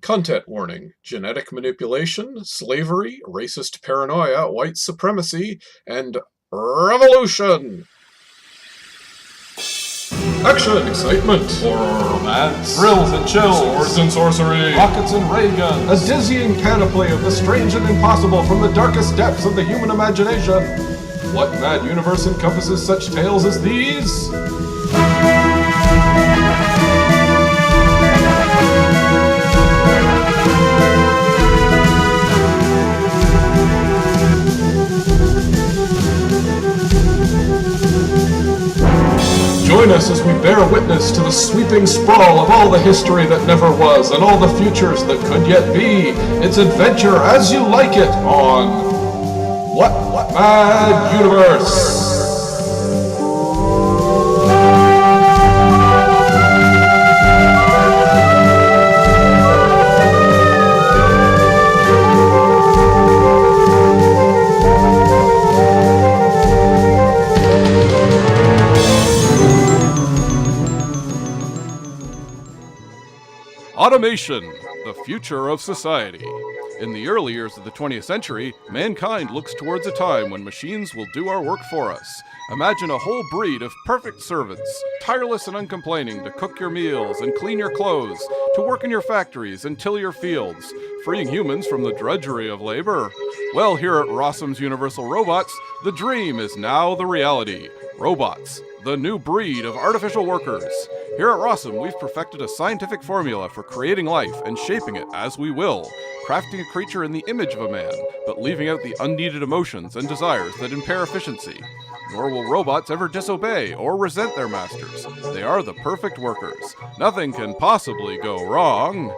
Content warning: genetic manipulation, slavery, racist paranoia, white supremacy, and revolution! Action, excitement, horror, romance, thrills and chills, swords and sorcery, rockets and ray guns, a dizzying panoply of the strange and impossible from the darkest depths of the human imagination. What mad universe encompasses such tales as these? Join us as we bear witness to the sweeping sprawl of all the history that never was and all the futures that could yet be. It's adventure as you like it on What Mad Universe? Automation, the future of society. In the early years of the 20th century, mankind looks towards a time when machines will do our work for us. Imagine a whole breed of perfect servants, tireless and uncomplaining to cook your meals and clean your clothes, to work in your factories and till your fields, freeing humans from the drudgery of labor. Well, here at Rossum's Universal Robots, the dream is now the reality. Robots, the new breed of artificial workers. Here at Rossum, we've perfected a scientific formula for creating life and shaping it as we will, crafting a creature in the image of a man, but leaving out the unneeded emotions and desires that impair efficiency. Nor will robots ever disobey or resent their masters. They are the perfect workers. Nothing can possibly go wrong.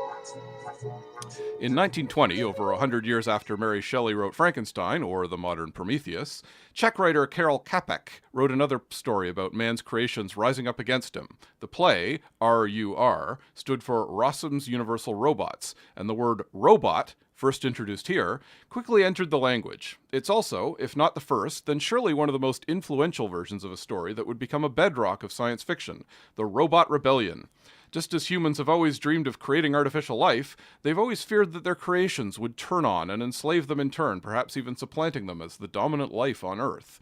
In 1920, over 100 years after Mary Shelley wrote Frankenstein, or the modern Prometheus, Czech writer Karol Capek wrote another story about man's creations rising up against him. The play, R.U.R, stood for Rossum's Universal Robots, and the word robot, first introduced here, quickly entered the language. It's also, if not the first, then surely one of the most influential versions of a story that would become a bedrock of science fiction, the Robot Rebellion. Just as humans have always dreamed of creating artificial life, they've always feared that their creations would turn on and enslave them in turn, perhaps even supplanting them as the dominant life on Earth.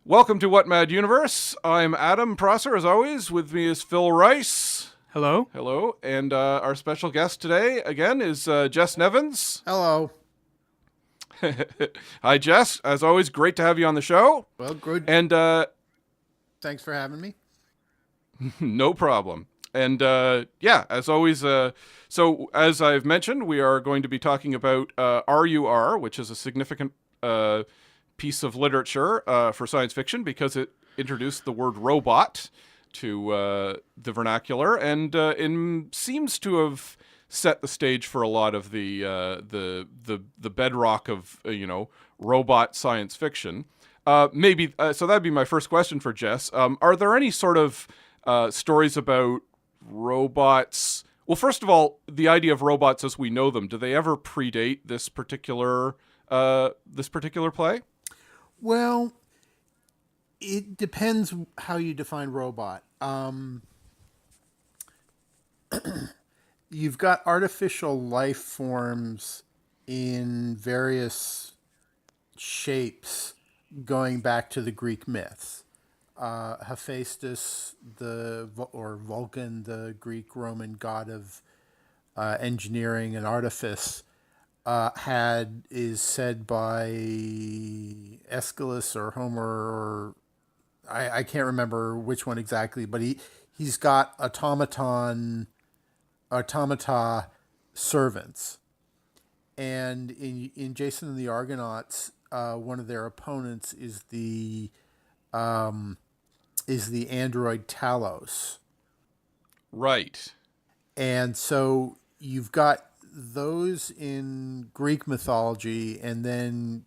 Welcome to What Mad Universe. I'm Adam Prosser, as always. With me is Phil Rice. Hello. Hello. And our special guest today, again, is Jess Nevins. Hello. Hi, Jess. As always, great to have you on the show. Well, good. And thanks for having me. No problem. And yeah, as always, so as I've mentioned, we are going to be talking about R.U.R, which is a significant piece of literature for science fiction because it introduced the word robot to the vernacular and seems to have set the stage for a lot of the bedrock of robot science fiction. Maybe so that'd be my first question for Jess. Are there any sort of stories about robots? Well, first of all, the idea of robots as we know them, do they ever predate this particular play? Well, it depends how you define robot. You've got artificial life forms in various shapes going back to the Greek myths. Hephaestus, or Vulcan, the Greek-Roman god of engineering and artifice, is said by Aeschylus or Homer, or I can't remember which one exactly, but he's got automata servants, and in Jason and the Argonauts, one of their opponents is the android Talos. Right. And so you've got those in Greek mythology, and then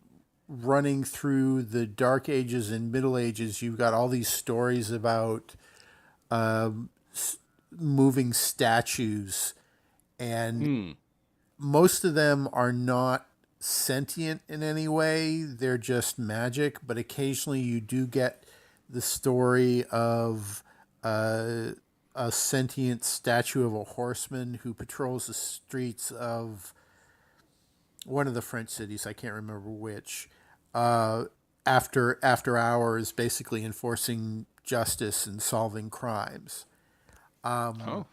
running through the Dark Ages and Middle Ages, you've got all these stories about moving statues, and most of them are not sentient in any way. They're just magic, but occasionally you do get the story of a sentient statue of a horseman who patrols the streets of one of the French cities. I can't remember which. After hours, basically enforcing justice and solving crimes. Oh.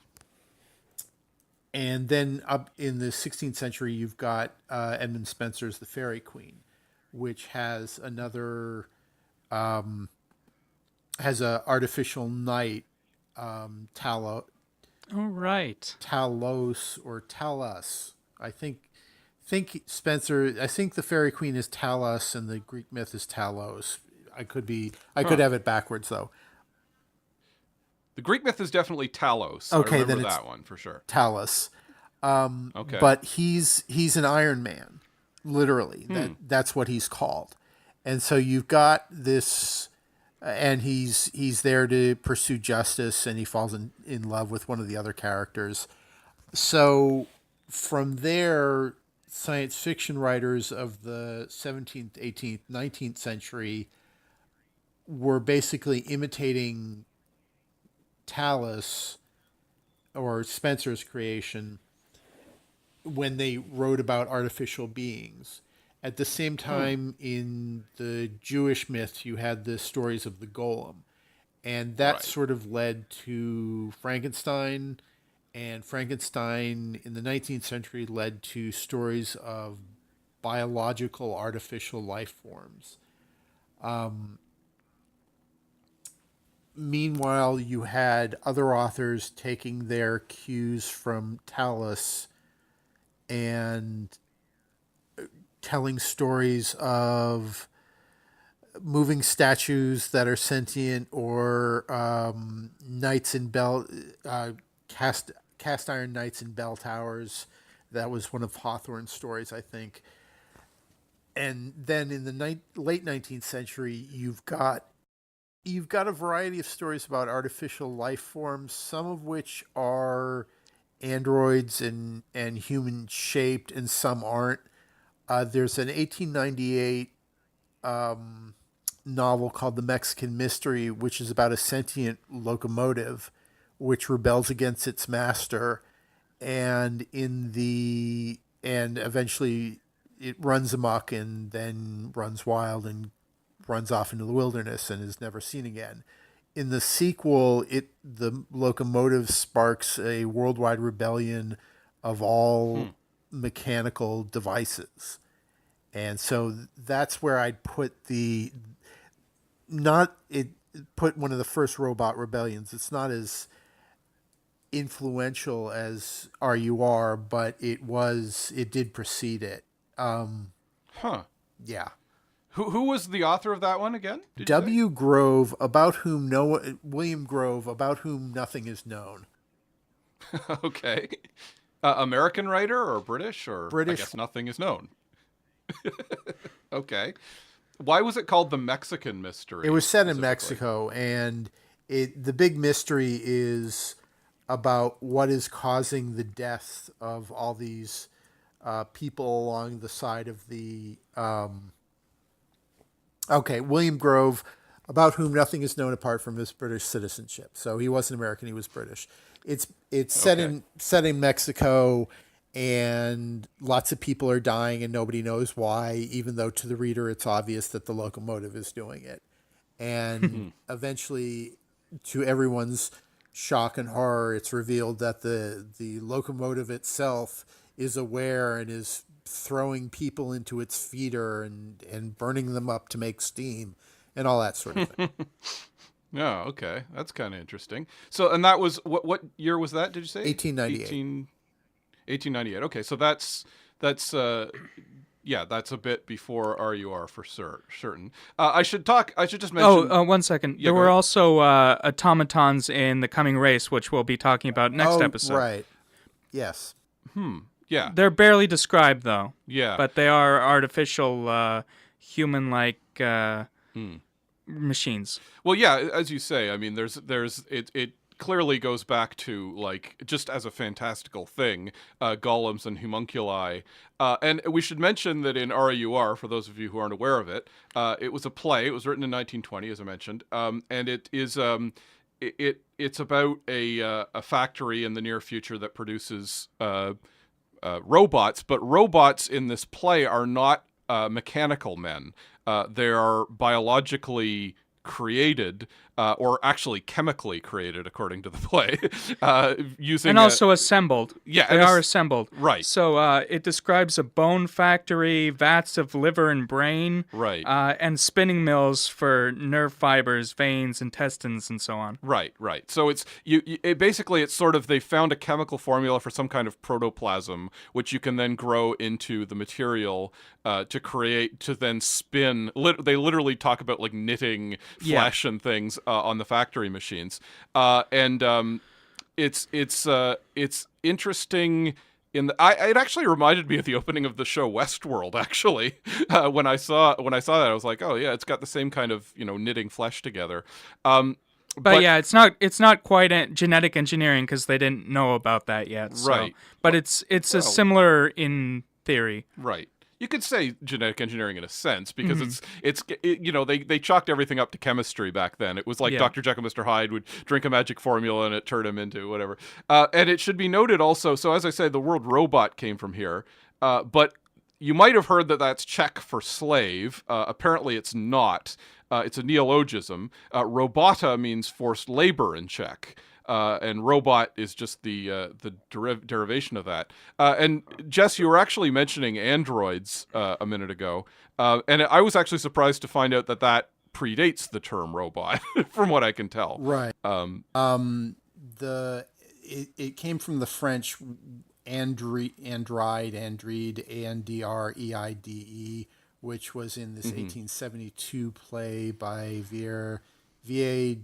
And then up in the 16th century, you've got Edmund Spenser's The Faerie Queen, which has another has a artificial knight, Talos or Talos. I think Spenser. I think the Faerie Queen is Talos, and the Greek myth is Talos. I could have it backwards though. The Greek myth is definitely Talos. Okay, I remember then it's that one for sure. Talos. Okay. But he's an Iron Man, literally. That's what he's called. And so you've got this, and he's there to pursue justice, and he falls in love with one of the other characters. So from there, science fiction writers of the 17th, 18th, 19th century were basically imitating Talos or Spenser's creation when they wrote about artificial beings. At the same time, in the Jewish myths, you had the stories of the golem. And that sort of led to Frankenstein. And Frankenstein in the 19th century led to stories of biological artificial life forms. Meanwhile, you had other authors taking their cues from Talos and telling stories of moving statues that are sentient, or knights in cast iron knights in bell towers. That was one of Hawthorne's stories, I think. And then in the late 19th century, you've got a variety of stories about artificial life forms, some of which are androids and human shaped, and some aren't. There's an 1898 novel called The Mexican Mystery, which is about a sentient locomotive which rebels against its master, and eventually it runs amok and then runs wild and runs off into the wilderness and is never seen again. In the sequel, the locomotive sparks a worldwide rebellion of all mechanical devices. And so that's where I'd put put one of the first robot rebellions. It's not as influential as R.U.R., but it did precede it. Yeah. Who was the author of that one again? William Grove, about whom nothing is known. Okay. American writer or British? British. I guess nothing is known. Okay. Why was it called The Mexican Mystery? It was set in Mexico, and the big mystery is about what is causing the death of all these people along the side of the... William Grove, about whom nothing is known apart from his British citizenship. So he wasn't American; he was British. It's set in Mexico, and lots of people are dying, and nobody knows why. Even though to the reader, it's obvious that the locomotive is doing it. And eventually, to everyone's shock and horror, it's revealed that the locomotive itself is aware and is throwing people into its feeder and burning them up to make steam and all that sort of thing. Yeah, okay. That's kind of interesting. So, and that was, what year was that, did you say? 1898. 1898. Okay, so that's a bit before R.U.R. for certain. I should just mention... 1 second. Yeah, there were also automatons in The Coming Race, which we'll be talking about next episode. Right. Yes. Yeah. They're barely described, though. Yeah. But they are artificial, human-like machines. Well, yeah, as you say, I mean, it clearly goes back to, like, just as a fantastical thing, golems and homunculi. And we should mention that in R.U.R., for those of you who aren't aware of it, it was a play. It was written in 1920, as I mentioned. And it is... it's about a factory in the near future that produces robots, but robots in this play are not mechanical men. They are biologically created, or actually chemically created, according to the play, using and also assembled. Yeah, They are assembled. Right. So it describes a bone factory, vats of liver and brain, Right. And spinning mills for nerve fibers, veins, intestines, and so on. Right. So it's basically it's sort of they found a chemical formula for some kind of protoplasm, which you can then grow into the material to then spin. They literally talk about like knitting flesh and things on the factory machines, and it's interesting. It actually reminded me of the opening of the show Westworld. Actually, when I saw that, I was like, oh yeah, it's got the same kind of knitting flesh together. But yeah, it's not quite genetic engineering because they didn't know about that yet. So. Right. But it's a similar in theory. Right. You could say genetic engineering in a sense because they chalked everything up to chemistry back then. It was like Dr. Jekyll, Mr. Hyde would drink a magic formula and it turned him into whatever. And it should be noted also. So as I said, the word robot came from here, but you might have heard that that's Czech for slave. Apparently, it's not. It's a neologism. Robota means forced labor in Czech. And robot is just the derivation of that. And Jess, you were actually mentioning androids a minute ago, and I was actually surprised to find out that predates the term robot, from what I can tell. Right. It came from the French android, andreide, which was in this 1872 play by Vieille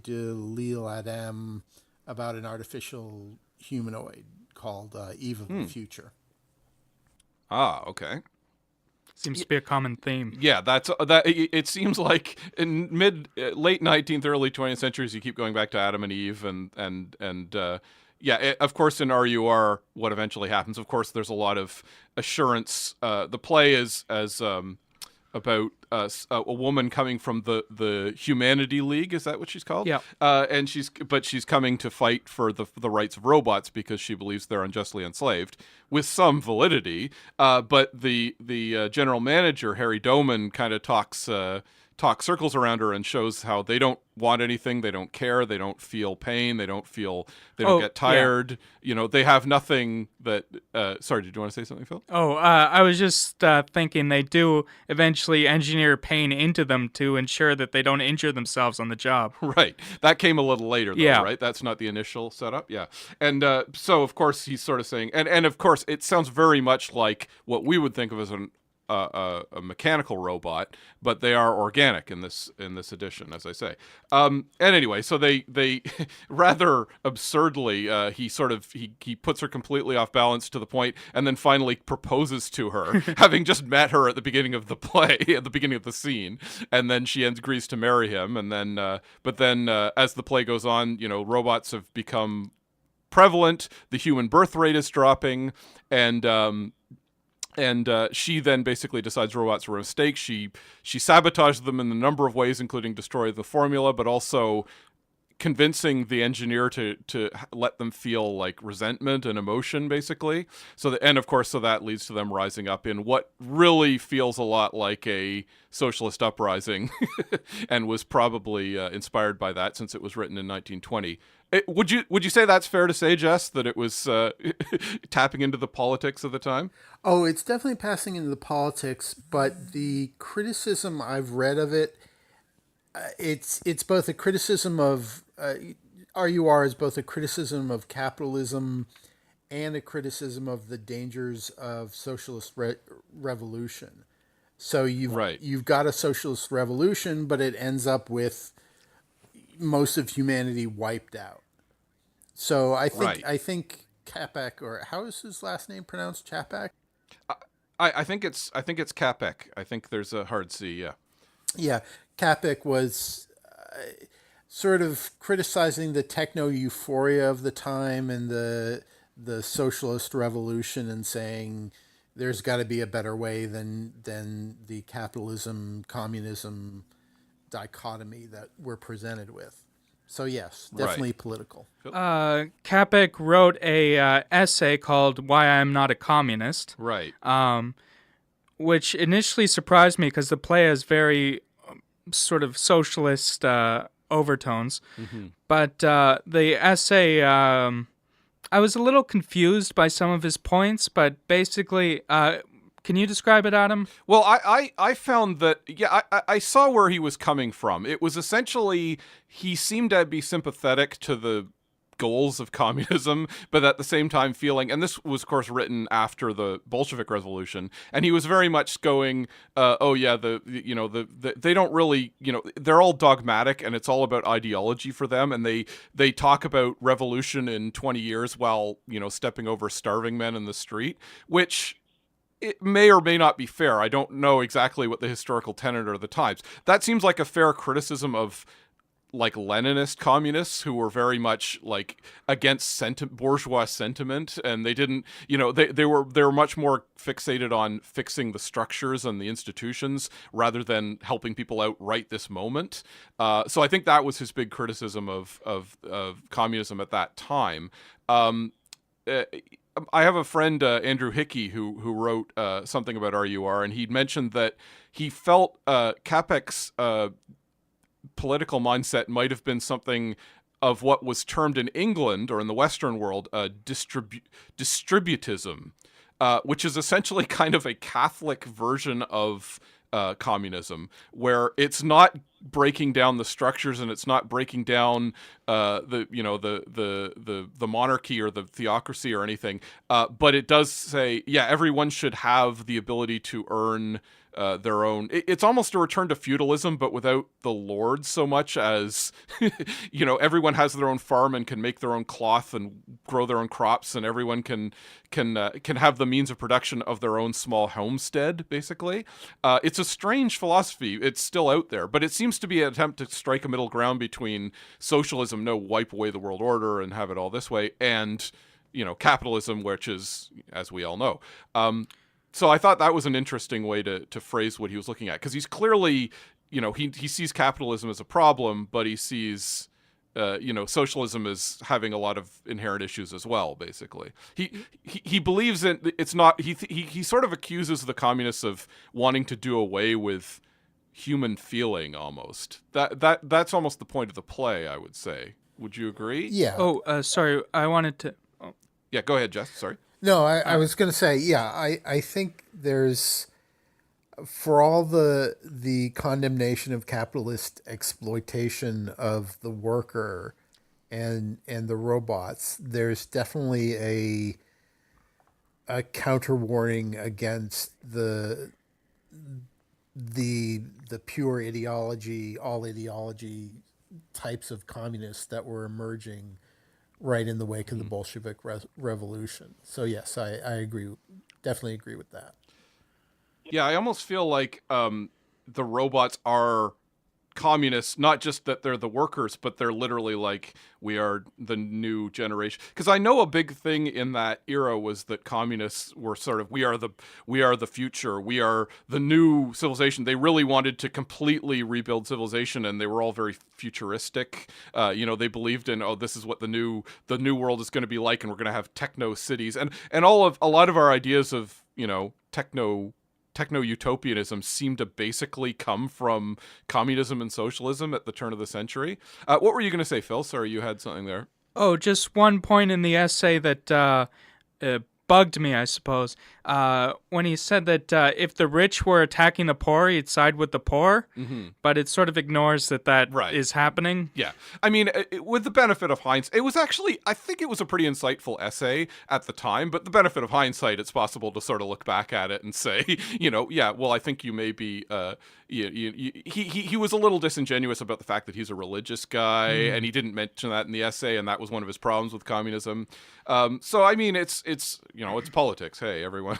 de L'Isle Adam, about an artificial humanoid called Eve of the Future. Ah, okay. Seems to be a common theme. Yeah, that. It seems like in late 19th, early 20th centuries, you keep going back to Adam and Eve, of course, in R.U.R, what eventually happens. Of course, there's a lot of assurance. The play is about a woman coming from the Humanity League. Is that what she's called? Yeah. And she's coming to fight for the rights of robots because she believes they're unjustly enslaved, with some validity. But the general manager, Harry Doman, kind of talks circles around her and shows how they don't want anything, they don't care, they don't feel pain, they don't get tired. They have nothing that. Sorry, did you want to say something, Phil? I was just thinking they do eventually engineer pain into them to ensure that they don't injure themselves on the job. Right. That came a little later, though, right? That's not the initial setup. Yeah. And so, of course, he's sort of saying, and of course, it sounds very much like what we would think of as a mechanical robot, but they are organic in this edition, as I say. And anyway, so they rather absurdly, he puts her completely off balance to the point, and then finally proposes to her, having just met her at the beginning of the play, at the beginning of the scene, and then she agrees to marry him, and then, as the play goes on, robots have become prevalent, the human birth rate is dropping, and she then basically decides robots were a mistake. She sabotages them in a number of ways, including destroy the formula, but also convincing the engineer to let them feel like resentment and emotion, basically. So that leads to them rising up in what really feels a lot like a socialist uprising, and was probably inspired by that, since it was written in 1920. Would you say that's fair to say, Jess, that it was tapping into the politics of the time? Oh, it's definitely passing into the politics, but the criticism I've read of it, it's both a criticism of R.U.R. is both a criticism of capitalism and a criticism of the dangers of socialist revolution. So you've got a socialist revolution, but it ends up with most of humanity wiped out. So I think Capek, or how is his last name pronounced? Capek? I think it's Capek. I think there's a hard C. Yeah. Yeah, Capek was sort of criticizing the techno euphoria of the time and the socialist revolution, and saying there's got to be a better way than the capitalism communism dichotomy that we're presented with. So yes, definitely political. Capek wrote a essay called "Why I'm Not a Communist," Right. which initially surprised me because the play has very sort of socialist overtones. But the essay, I was a little confused by some of his points, but basically, can you describe it, Adam? Well, I found that, I saw where he was coming from. It was essentially, he seemed to be sympathetic to the goals of communism, but at the same time feeling, and this was of course written after the Bolshevik Revolution, and he was very much going, they don't really, they're all dogmatic and it's all about ideology for them, and they talk about revolution in 20 years while, stepping over starving men in the street, which it may or may not be fair. I don't know exactly what the historical tenet are of the times. That seems like a fair criticism of like Leninist communists who were very much like against bourgeois sentiment, and they didn't, they were much more fixated on fixing the structures and the institutions rather than helping people out right this moment. So I think that was his big criticism of communism at that time. I have a friend, Andrew Hickey, who wrote something about R.U.R, and he mentioned that he felt Capek's political mindset might have been something of what was termed in England or in the Western world distributism, which is essentially kind of a Catholic version of communism, where it's not breaking down the structures and it's not breaking down the monarchy or the theocracy or anything, but it does say, everyone should have the ability to earn their own. It's almost a return to feudalism, but without the lords so much as, everyone has their own farm and can make their own cloth and grow their own crops, and everyone can have the means of production of their own small homestead, basically. It's a strange philosophy. It's still out there, but it seems to be an attempt to strike a middle ground between socialism, no, wipe away the world order and have it all this way, and, capitalism, which is, as we all know. So I thought that was an interesting way to phrase what he was looking at, because he's clearly, he sees capitalism as a problem, but he sees, socialism as having a lot of inherent issues as well. Basically, he believes in it's not. He sort of accuses the communists of wanting to do away with human feeling almost. That's almost the point of the play, I would say. Would you agree? Yeah. Oh, sorry. I wanted to. Oh. Yeah, go ahead, Jess. Sorry. No, I was going to say, I think there's, for all the condemnation of capitalist exploitation of the worker and the robots, there's definitely a counter warning against the pure ideology, all ideology types of communists that were emerging right in the wake of the Bolshevik Revolution. So yes, I agree, definitely agree with that. Yeah, I almost feel like the robots are communists, not just that they're the workers, but they're literally like, we are the new generation. Because I know a big thing in that era was that communists were sort of, we are the future, we are the new civilization. They really wanted to completely rebuild civilization, and they were all very futuristic. They believed in, this is what the new world is going to be like, and we're going to have techno cities, and a lot of our ideas of techno-utopianism seemed to basically come from communism and socialism at the turn of the century. What were you going to say, Phil? Sorry, you had something there. Oh, just one point in the essay that bugged me, I suppose. When he said that if the rich were attacking the poor, he'd side with the poor, but it sort of ignores that right. is happening. Yeah. I mean, with the benefit of hindsight, it was actually, I think it was a pretty insightful essay at the time, but the benefit of hindsight, it's possible to sort of look back at it and say, I think you may be, he was a little disingenuous about the fact that he's a religious guy, and he didn't mention that in the essay, and that was one of his problems with communism. So, I mean, it's politics. Hey, everyone,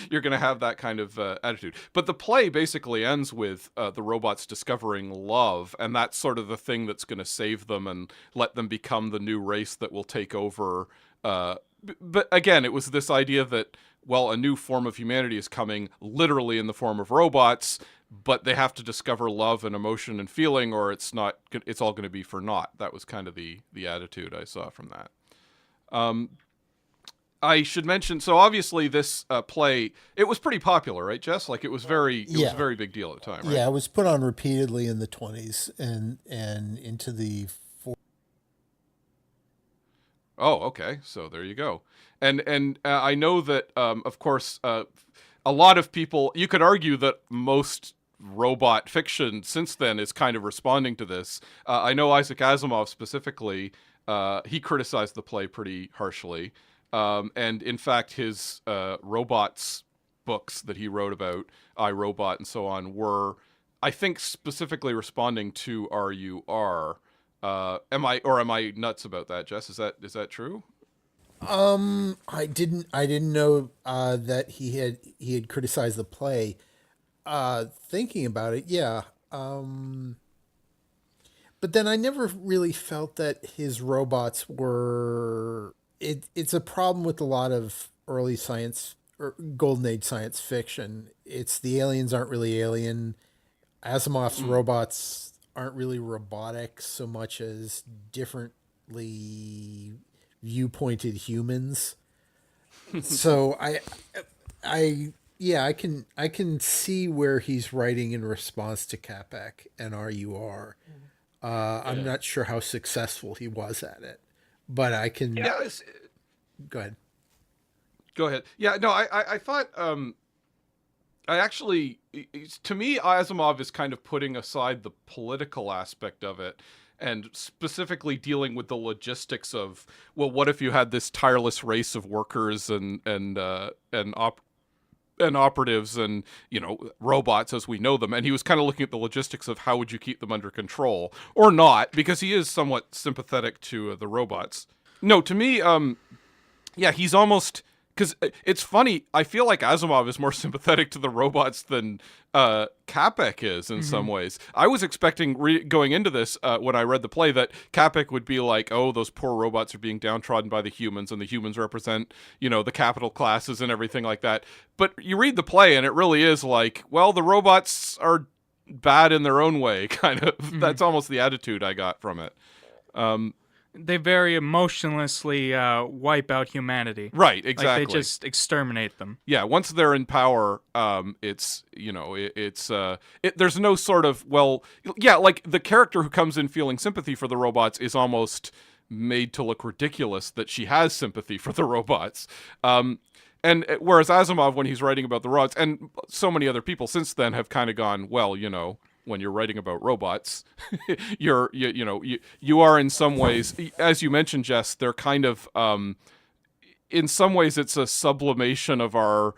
you're going to have that kind of attitude. But the play basically ends with the robots discovering love, and that's sort of the thing that's going to save them and let them become the new race that will take over. But again, it was this idea that, well, a new form of humanity is coming, literally in the form of robots, but they have to discover love and emotion and feeling, or it's all going to be for naught. That was kind of the attitude I saw from that. I should mention, so obviously this play, it was pretty popular, right, Jess? Like it was it was a very big deal at the time, right? Yeah, it was put on repeatedly in the 20s and into the Oh, okay. So there you go. And I know that, of course, a lot of people, you could argue that most robot fiction since then is kind of responding to this. I know Isaac Asimov specifically, he criticized the play pretty harshly. And in fact, his robots books that he wrote about, I, Robot and so on, were, I think, specifically responding to R.U.R. Am I nuts about that, Jess? Is that true? I didn't know that he had criticized the play. Thinking about it, yeah. But then I never really felt that his robots were. It's a problem with a lot of early science or golden age science fiction. It's the aliens aren't really alien. Asimov's robots aren't really robotic so much as differently viewpointed humans. So I can see where he's writing in response to Capek and R.U.R. I'm not sure how successful he was at it, but I can. Yeah. Go ahead. Go ahead. Yeah. No, I thought. I actually, to me, Asimov is kind of putting aside the political aspect of it and specifically dealing with the logistics of, well, what if you had this tireless race of workers and operatives and, robots as we know them. And he was kind of looking at the logistics of how would you keep them under control or not, because he is somewhat sympathetic to the robots. No, to me, he's almost, because it's funny, I feel like Asimov is more sympathetic to the robots than Capek is in some ways. I was expecting, going into this, when I read the play, that Capek would be like, oh, those poor robots are being downtrodden by the humans, and the humans represent, the capital classes and everything like that. But you read the play, and it really is like, well, the robots are bad in their own way, kind of. That's almost the attitude I got from it. They very emotionlessly wipe out humanity. Right, exactly. Like they just exterminate them. Yeah, once they're in power, it's, there's no sort of, like the character who comes in feeling sympathy for the robots is almost made to look ridiculous that she has sympathy for the robots. And whereas Asimov, when he's writing about the robots, and so many other people since then have kind of gone, well, when you're writing about robots, you are in some ways, as you mentioned, Jess, they're kind of, in some ways it's a sublimation of our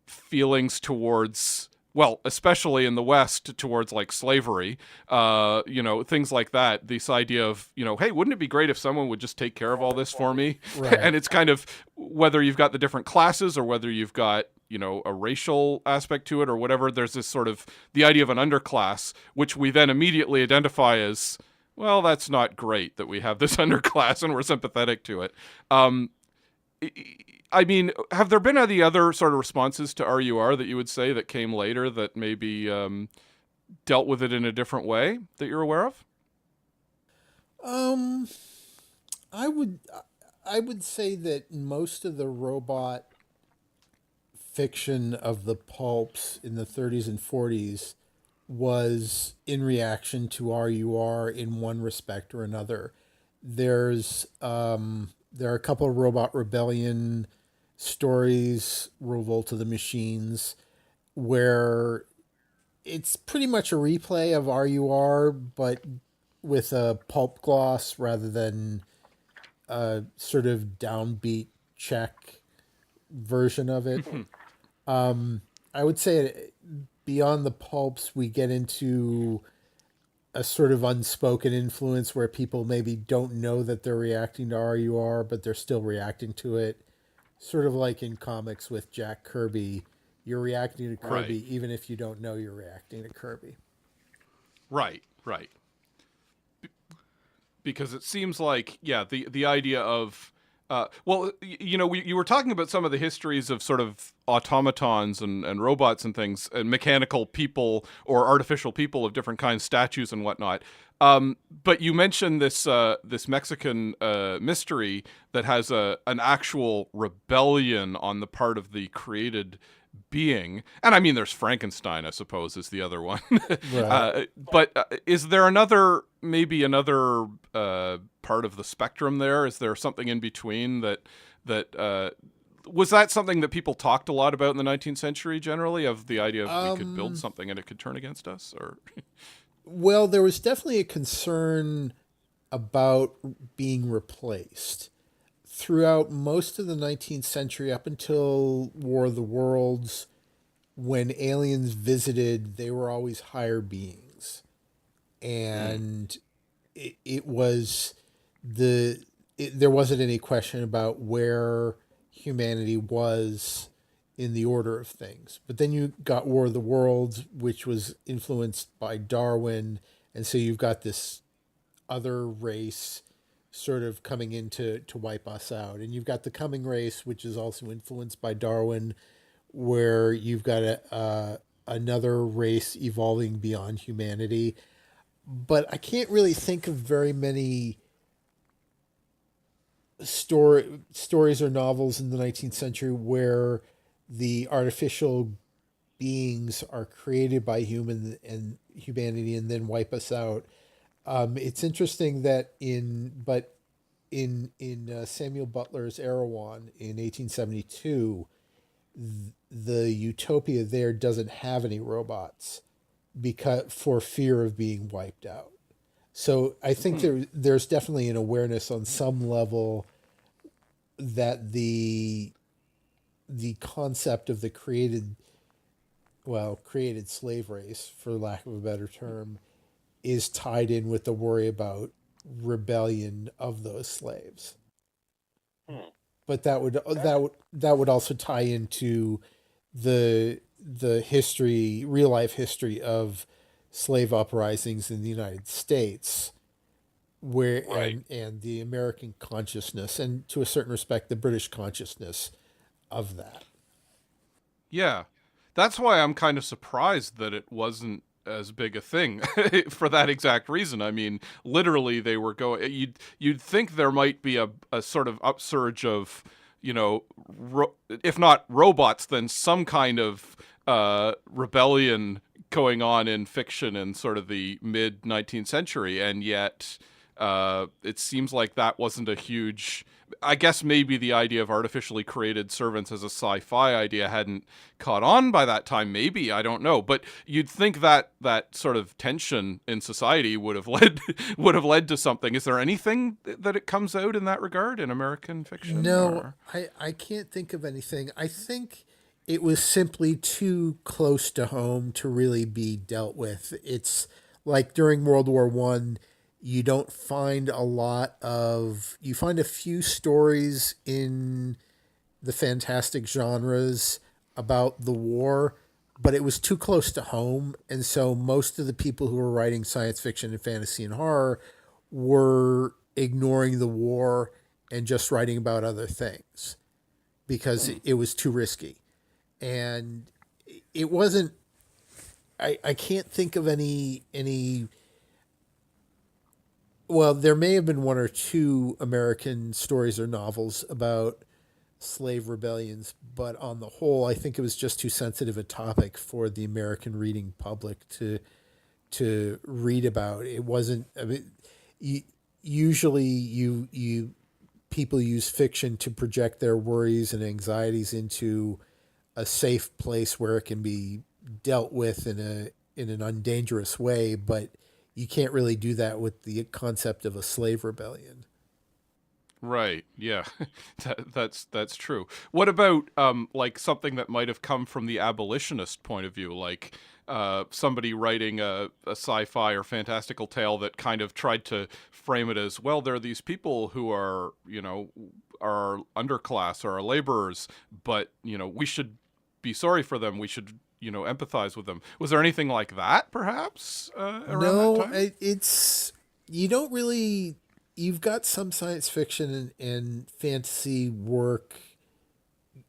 feelings towards, well, especially in the West, towards like slavery, things like that. This idea of, hey, wouldn't it be great if someone would just take care of all this for me? Right. And it's kind of, whether you've got the different classes or whether you've got, a racial aspect to it or whatever, there's this sort of, the idea of an underclass, which we then immediately identify as, well, that's not great that we have this underclass and we're sympathetic to it. I mean, have there been any other sort of responses to R.U.R. that you would say that came later that maybe dealt with it in a different way that you're aware of? I would say that most of the robot fiction of the pulps in the 30s and 40s was in reaction to R.U.R. in one respect or another. There are a couple of Robot Rebellion stories, Revolt of the Machines, where it's pretty much a replay of R.U.R., but with a pulp gloss rather than a sort of downbeat Czech version of it. I would say beyond the pulps, we get into a sort of unspoken influence where people maybe don't know that they're reacting to R.U.R., but they're still reacting to it. Sort of like in comics with Jack Kirby, you're reacting to Kirby Right. even if you don't know you're reacting to Kirby. Right. Because it seems like, the idea of Well, you were talking about some of the histories of sort of automatons and robots and things, and mechanical people or artificial people of different kinds, statues and whatnot. But you mentioned this Mexican mystery that has an actual rebellion on the part of the created being. And I mean, there's Frankenstein, I suppose, is the other one. Right. But is there maybe another part of the spectrum there? Is there something in between that was that something that people talked a lot about in the 19th century generally, of the idea of we could build something and it could turn against us? Or Well, there was definitely a concern about being replaced throughout most of the 19th century up until War of the Worlds. When aliens visited, they were always higher beings, and it was there wasn't any question about where humanity was in the order of things. But then you got War of the Worlds, which was influenced by Darwin, and so you've got this other race sort of coming in to wipe us out. And you've got the coming race, which is also influenced by Darwin, where you've got another race evolving beyond humanity. But I can't really think of very many stories or novels in the 19th century where the artificial beings are created by humanity and then wipe us out. It's interesting that in Samuel Butler's Erewhon in 1872, the utopia there doesn't have any robots because for fear of being wiped out. So I think there's definitely an awareness on some level that the concept of the created slave race, for lack of a better term, is tied in with the worry about rebellion of those slaves. But that would also tie into the history, real life history of slave uprisings in the United States, where Right. and the American consciousness, and to a certain respect the British consciousness of that. yeah, that's why I'm kind of surprised that it wasn't as big a thing for that exact reason. I mean, literally, they were going. You'd think there might be a sort of upsurge of, if not robots, then some kind of rebellion going on in fiction in sort of the mid 19th century, and yet it seems like that wasn't a huge. I guess maybe the idea of artificially created servants as a sci-fi idea hadn't caught on by that time. Maybe, I don't know, but you'd think that that sort of tension in society would have led to something. Is there anything that it comes out in that regard in American fiction? No, or- I can't think of anything. I think it was simply too close to home to really be dealt with. It's like during World War One, you don't find you find a few stories in the fantastic genres about the war, but it was too close to home. And so most of the people who were writing science fiction and fantasy and horror were ignoring the war and just writing about other things because it was too risky. And it wasn't, I can't think of any, well, there may have been one or two American stories or novels about slave rebellions, but on the whole, I think it was just too sensitive a topic for the American reading public to read about. It wasn't. I mean, usually, you people use fiction to project their worries and anxieties into a safe place where it can be dealt with in an undangerous way, but you can't really do that with the concept of a slave rebellion. Right. Yeah, that's true. What about like something that might have come from the abolitionist point of view, like somebody writing a sci-fi or fantastical tale that kind of tried to frame it as, well, there are these people who are are underclass or are laborers, but we should be sorry for them. We should empathize with them. Was there anything like that, perhaps, around that No, time? it's you don't really you've got some science fiction and fantasy work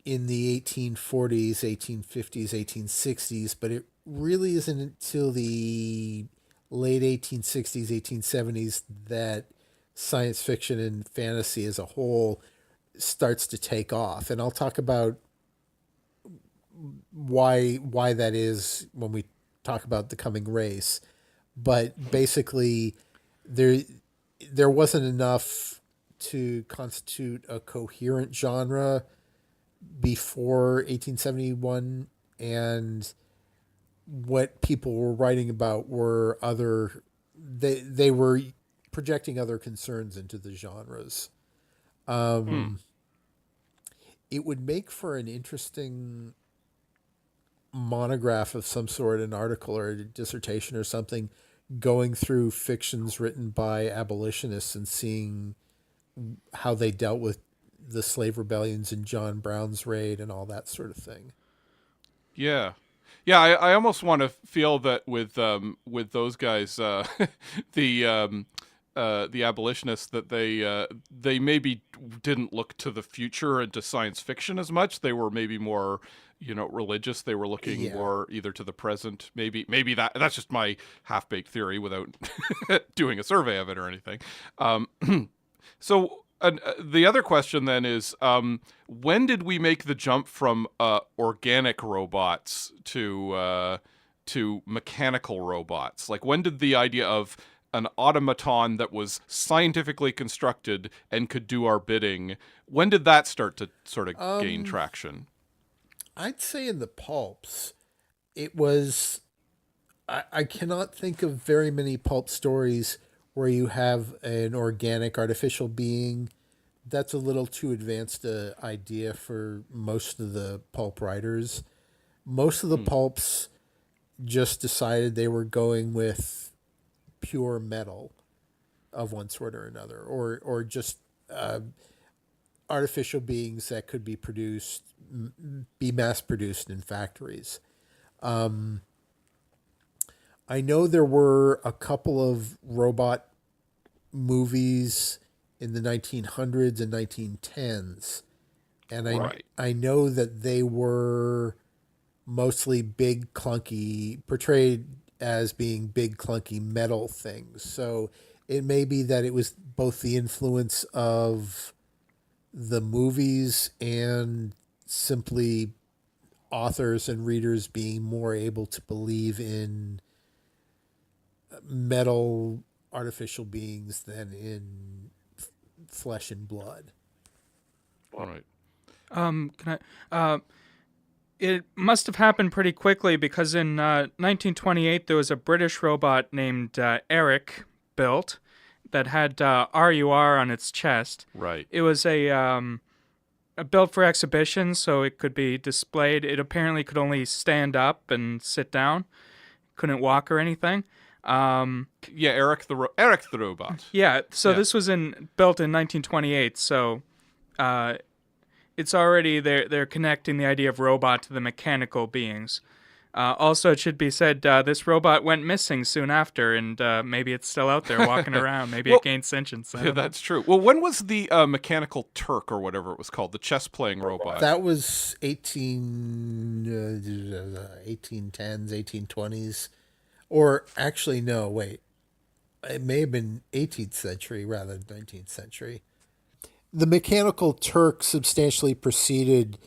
in the 1840s, 1850s, 1860s, but it really isn't until the late 1860s, 1870s that science fiction and fantasy as a whole starts to take off. And I'll talk about why that is when we talk about The Coming Race. But basically there wasn't enough to constitute a coherent genre before 1871, and what people were writing about were they were projecting other concerns into the genres. It would make for an interesting monograph of some sort, an article or a dissertation or something, going through fictions written by abolitionists and seeing how they dealt with the slave rebellions and John Brown's raid and all that sort of thing. Yeah. Yeah, I almost want to feel that with those guys, the abolitionists, that they maybe didn't look to the future and to science fiction as much. They were maybe more, religious. They were looking more either to the present. Maybe that's just my half-baked theory without doing a survey of it or anything. So the other question then is, when did we make the jump from organic robots to mechanical robots? Like, when did the idea of an automaton that was scientifically constructed and could do our bidding, when did that start to sort of gain traction? I'd say in the pulps, it was. I cannot think of very many pulp stories where you have an organic artificial being. That's a little too advanced an idea for most of the pulp writers. Most of the pulps just decided they were going with pure metal of one sort or another, or just artificial beings that could be mass produced in factories. I know there were a couple of robot movies in the 1900s and 1910s, and I know that they were mostly big, clunky, portrayed as being big, clunky metal things. So it may be that it was both the influence of the movies and simply authors and readers being more able to believe in metal artificial beings than in flesh and blood. All right. Can I? It must have happened pretty quickly because in 1928 there was a British robot named Eric built that had R.U.R. on its chest. Right. It was a built for exhibition, so it could be displayed. It apparently could only stand up and sit down, couldn't walk or anything. Eric the robot. Yeah, so this was built in 1928, so it's already they're connecting the idea of robot to the mechanical beings. Also, it should be said this robot went missing soon after, and maybe it's still out there walking around. Maybe it gained sentience. Yeah, that's true. Well, when was the mechanical Turk or whatever it was called, the chess-playing robot? That was 1810s, 1820s. Or actually, no, wait. It may have been 18th century rather than 19th century. The mechanical Turk substantially preceded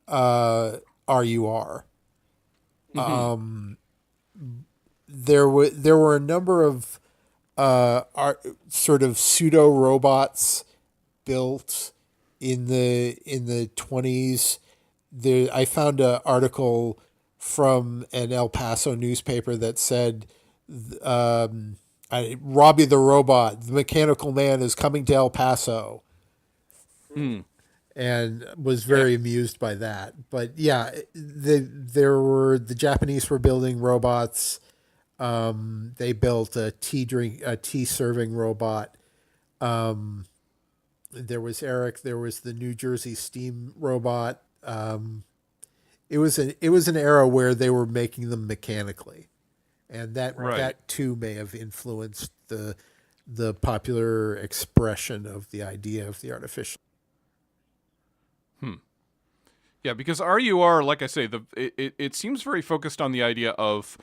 R.U.R. Mm-hmm. There were a number of sort of pseudo robots built in the 20s. I found an article from an El Paso newspaper that said, Robbie the robot, the mechanical man, is coming to El Paso. And was very amused by that. But yeah, the Japanese were building robots. They built a tea serving robot. There was Eric. There was the New Jersey steam robot. It was an era where they were making them mechanically, and that too may have influenced the the popular expression of the idea of the artificial. Yeah, because R.U.R, like I say, it seems very focused on the idea of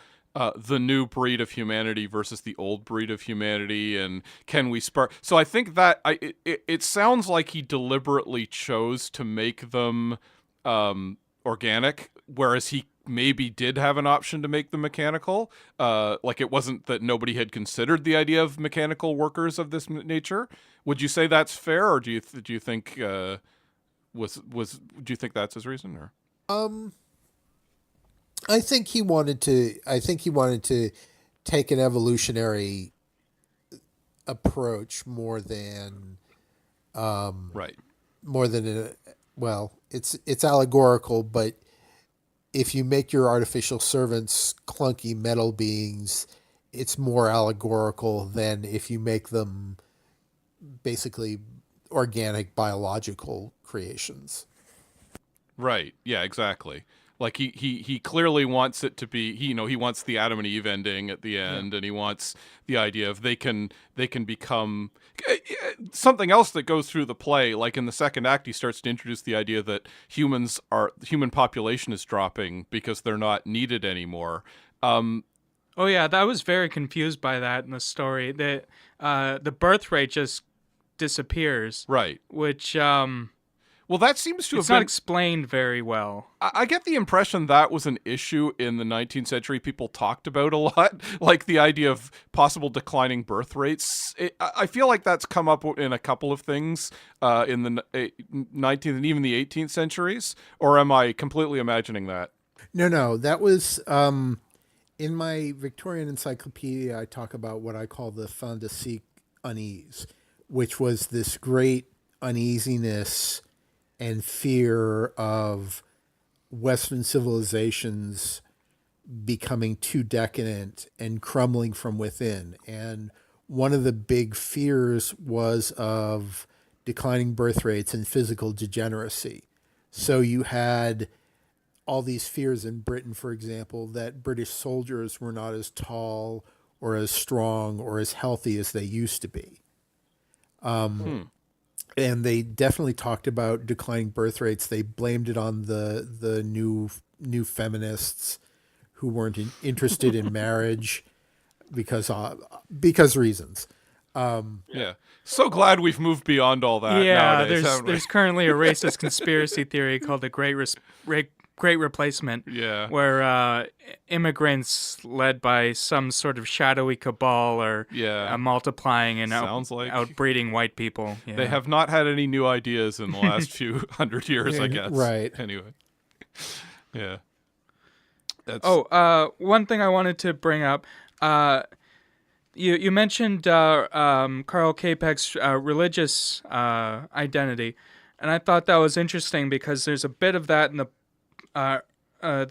the new breed of humanity versus the old breed of humanity, and can we spark? So I think that it sounds like he deliberately chose to make them organic, whereas he maybe did have an option to make them mechanical. Like it wasn't that nobody had considered the idea of mechanical workers of this nature. Would you say that's fair, or do you think? Do you think that's his reason, or? I think he wanted to take an evolutionary approach more than Right. more than it's allegorical, but if you make your artificial servants clunky metal beings, it's more allegorical than if you make them basically organic biological creations. Right. Yeah, exactly. Like he clearly wants it to be, he wants the Adam and Eve ending at the end, and he wants the idea of they can become something else that goes through the play. Like in the second act, he starts to introduce the idea that human population is dropping because they're not needed anymore. Oh yeah, I was very confused by that in the story. The birth rate just disappears. Right. Which well, that seems to have it's been not explained very well. I get the impression that was an issue in the 19th century people talked about a lot, like the idea of possible declining birth rates. I feel like that's come up in a couple of things in the 19th and even the 18th centuries, or am I completely imagining that? No, that was in my Victorian encyclopedia. I talk about what I call the fin de siècle unease, which was this great uneasiness and fear of Western civilizations becoming too decadent and crumbling from within. And one of the big fears was of declining birth rates and physical degeneracy. So you had all these fears in Britain, for example, that British soldiers were not as tall or as strong or as healthy as they used to be. And they definitely talked about declining birth rates. They blamed it on the new feminists who weren't interested in marriage because reasons. Yeah. So glad we've moved beyond all that. Yeah, nowadays, there's currently a racist conspiracy theory called the Great Replacement. Yeah. Where immigrants led by some sort of shadowy cabal are multiplying and outbreeding white people. Yeah. They have not had any new ideas in the last few hundred years, I guess. Right. Anyway. Yeah. One thing I wanted to bring up. You mentioned Karol Capek's religious identity, and I thought that was interesting because there's a bit of that in the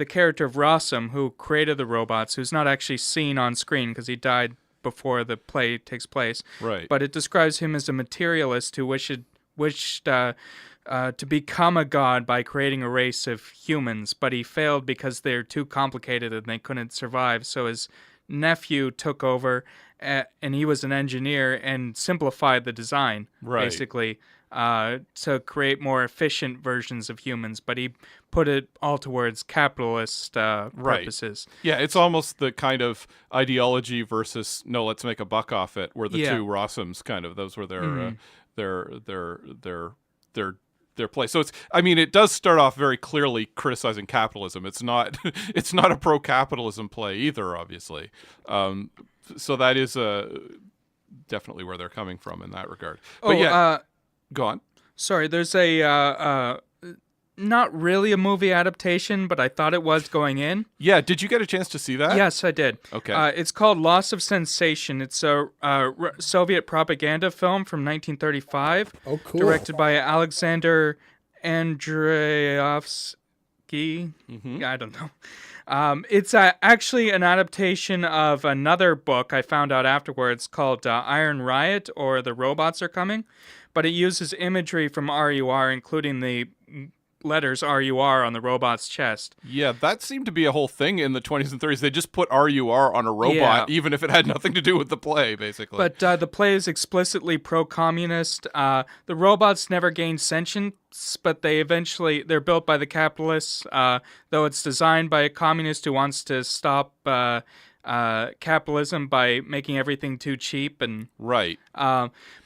character of Rossum, who created the robots, who's not actually seen on screen because he died before the play takes place. Right. But it describes him as a materialist who wished to become a god by creating a race of humans, but he failed because they're too complicated and they couldn't survive. So his nephew took over, and he was an engineer and simplified the design, basically, to create more efficient versions of humans. But he put it all towards capitalist purposes. Yeah, it's almost the kind of ideology versus no, let's make a buck off it. Were the two Rossums kind of those were their play. So it does start off very clearly criticizing capitalism. It's not a pro-capitalism play either, obviously. So that is definitely where they're coming from in that regard. But go on. Sorry, there's a not really a movie adaptation, but I thought it was going in. Yeah, did you get a chance to see that? Yes, I did. Okay. It's called Loss of Sensation. It's a Soviet propaganda film from 1935. Oh, cool. Directed by Alexander Andreevsky. Mm-hmm. I don't know. It's actually an adaptation of another book I found out afterwards called Iron Riot, or The Robots Are Coming. But it uses imagery from R.U.R., including the letters R.U.R. on the robot's chest. Yeah, that seemed to be a whole thing in the 20s and 30s. They just put R.U.R. on a robot, Yeah. even if it had nothing to do with the play, basically. But the play is explicitly pro-communist. The robots never gain sentience, but they're built by the capitalists, though it's designed by a communist who wants to stop capitalism by making everything too cheap. And Right.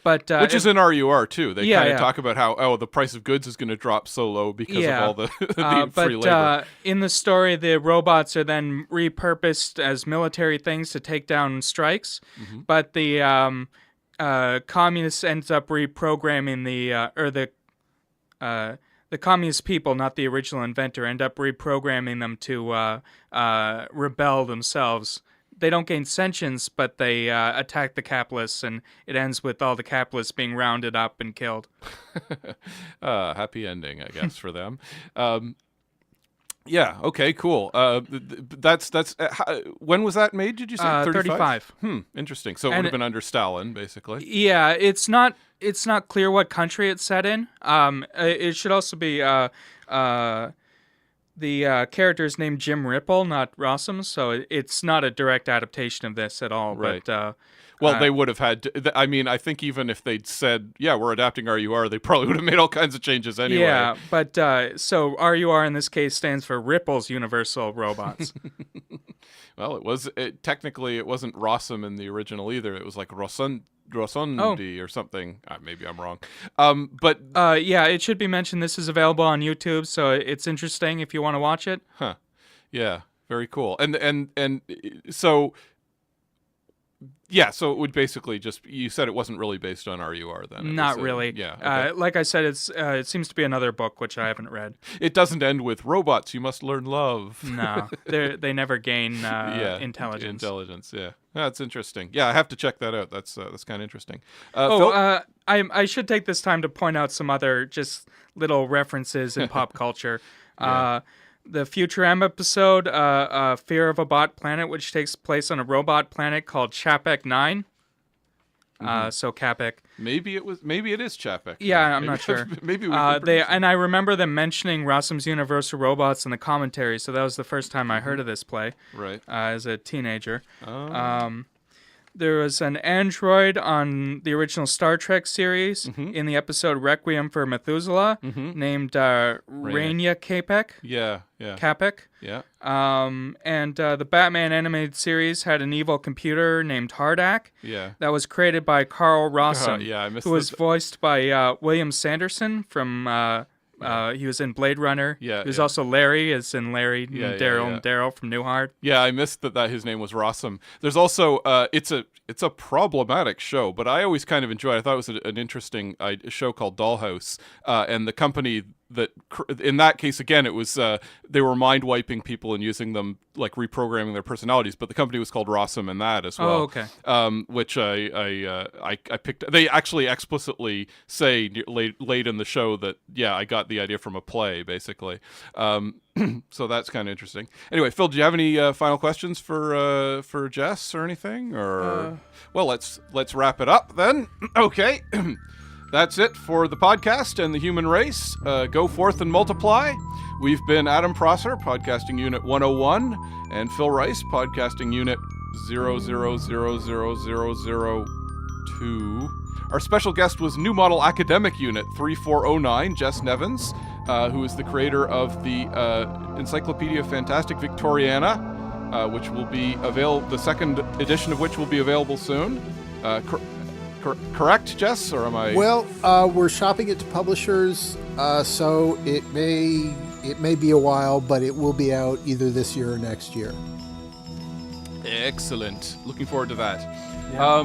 Which is in R.U.R. too. They Yeah, kind of yeah. talk about how, the price of goods is going to drop so low because of all the, the but free labor. in the story, the robots are then repurposed as military things to take down strikes. Mm-hmm. But the communists ends up reprogramming the communist people, not the original inventor, end up reprogramming them to rebel themselves. They don't gain sentience, but they attack the capitalists, and it ends with all the capitalists being rounded up and killed. Happy ending, I guess, for them. Yeah. Okay. Cool. That's when was that made? Did you say 35? Interesting. So it would have been under Stalin, basically. Yeah, it's not clear what country it's set in. It should also be the character is named Jim Ripple, not Rossum, so it's not a direct adaptation of this at all. Right. But they would have had to, I mean, I think even if they'd said, yeah, we're adapting R.U.R., they probably would have made all kinds of changes anyway. Yeah, but so R.U.R. in this case stands for Ripple's Universal Robots. Well, technically it wasn't Rossum in the original either. It was like Rossundi or something. Maybe I'm wrong. But yeah, it should be mentioned this is available on YouTube, so it's interesting if you want to watch it. Huh. Yeah, very cool. And so yeah, so it would basically just, you said it wasn't really based on R.U.R. then. Not really. Yeah. Okay. Like I said, it seems to be another book which I haven't read. It doesn't end with robots, you must learn love. No, they never gain intelligence. Intelligence, yeah. That's interesting. Yeah, I have to check that out. That's kind of interesting. Phil? I should take this time to point out some other just little references in pop culture. Yeah. The Futurama episode, Fear of a Bot Planet, which takes place on a robot planet called Chapek 9. So Capek. Maybe it is Chapek. Yeah, I'm not sure. Maybe and I remember them mentioning Rossum's Universal Robots in the commentary, so that was the first time I heard of this play. Right. As a teenager. Oh. There was an android on the original Star Trek series in the episode Requiem for Methuselah named Raina Capek. Yeah. Capek. Yeah. And the Batman animated series had an evil computer named Hardak. Yeah. That was created by Karl Rossum. Yeah, I missed who was voiced by William Sanderson from. He was in Blade Runner. Yeah. He was also Larry, as in Larry and Yeah, Daryl yeah. and Daryl from Newhart. Yeah, I missed that his name was Rossum. There's also it's a problematic show, but I always kind of enjoy it. I thought it was an interesting show called Dollhouse, and the company that in that case again it was they were mind wiping people and using them, like reprogramming their personalities, but the company was called Rossum in that as well. Oh, okay. Which I picked. They actually explicitly say late in the show that I got the idea from a play, basically. So that's kind of interesting. Anyway, Phil, do you have any final questions for Jess or anything? Or well, let's wrap it up then. Okay. That's it for the podcast and the human race. Go forth and multiply. We've been Adam Prosser, Podcasting Unit 101, and Phil Rice, Podcasting Unit 000002. Our special guest was New Model Academic Unit 3409, Jess Nevins, who is the creator of the Encyclopedia Fantastic Victoriana, which will be available, the second edition of which will be available soon. Correct, Jess, or am I? Well, we're shopping it to publishers, so it may be a while, but it will be out either this year or next year. Excellent. Looking forward to that. Yeah.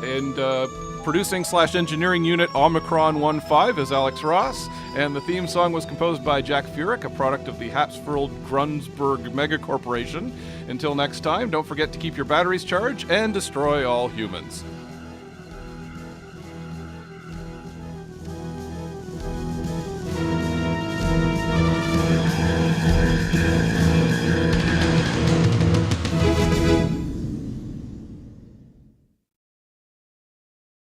And producing / engineering unit Omicron 15 is Alex Ross, and the theme song was composed by Jack Feerick, a product of the Hapsfield-Grunsberg Mega Corporation. Until next time, don't forget to keep your batteries charged and destroy all humans.